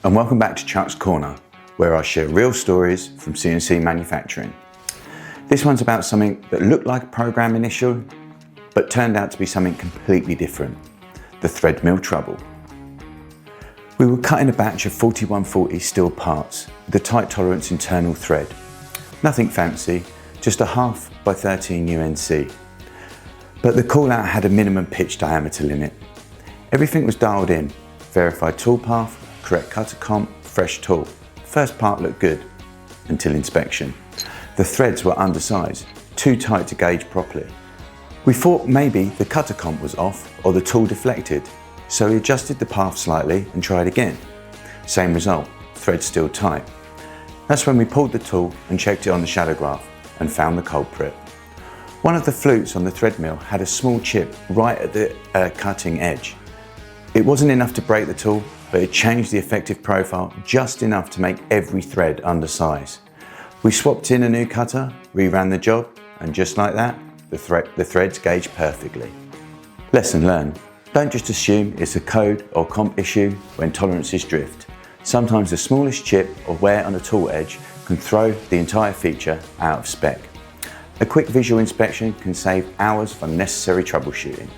and welcome back to Chuck's Corner, where I share real stories from CNC manufacturing. This one's about something that looked like a program initially, but turned out to be something completely different: the thread mill trouble. We were cutting a batch of 4140 steel parts with a tight tolerance internal thread. Nothing fancy, just a 1/2 by 13 UNC. But the call-out had a minimum pitch diameter limit. Everything was dialed in: verified toolpath, correct cutter comp, fresh tool. First part looked good, until inspection. The threads were undersized, too tight to gauge properly. We thought maybe the cutter comp was off or the tool deflected, so we adjusted the path slightly and tried again. Same result, thread still tight. That's when we pulled the tool and checked it on the shadow graph and found the culprit. One of the flutes on the thread mill had a small chip right at the cutting edge. It wasn't enough to break the tool, but it changed the effective profile just enough to make every thread undersized. We swapped in a new cutter, reran the job, and just like that, the threads gauged perfectly. Lesson learned: don't just assume it's a code or comp issue when tolerances drift. Sometimes the smallest chip or wear on a tool edge can throw the entire feature out of spec. A quick visual inspection can save hours of unnecessary troubleshooting.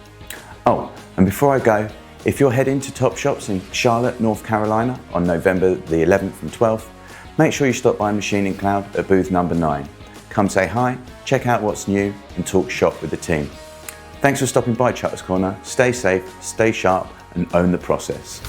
Oh, and before I go, if you're heading to Top Shops in Charlotte, North Carolina on November the 11th and 12th, make sure you stop by MachiningCloud at booth number 9. Come say hi, check out what's new, and talk shop with the team. Thanks for stopping by Chuck's Corner. Stay safe, stay sharp, and own the process.